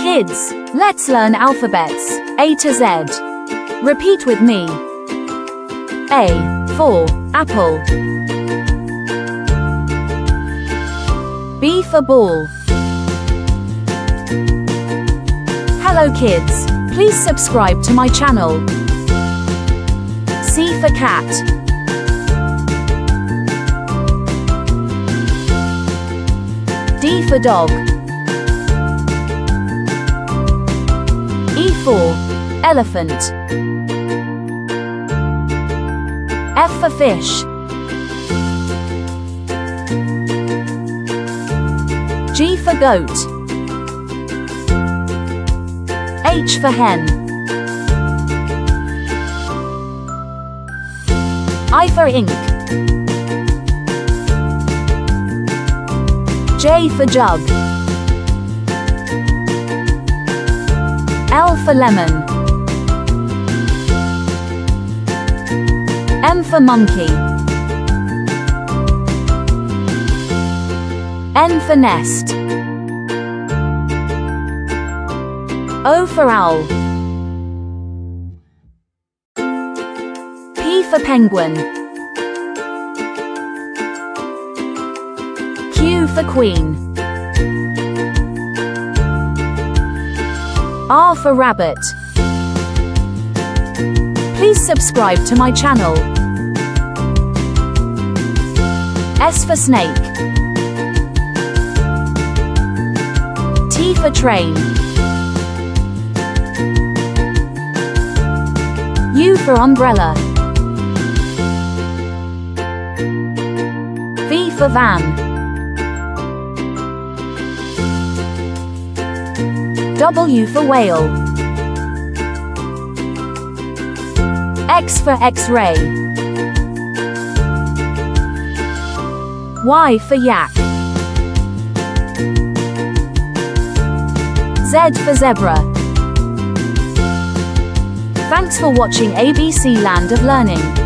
Kids, let's learn alphabets, A to Z. Repeat with me. A for apple. B for ball. Hello kids, please subscribe to my channel. C for cat. D for dog. E for elephant. F for fish. G for goat. H for hen. I for ink. J for jug. L for lemon. M for monkey. N for nest. O for owl. P for penguin. Q for queen. R for rabbit. Please subscribe to my channel. S for snake. T for train. U for umbrella. V for van. W for whale. X for X-ray. Y for yak. Z for zebra. Thanks for watching ABC Land of Learning.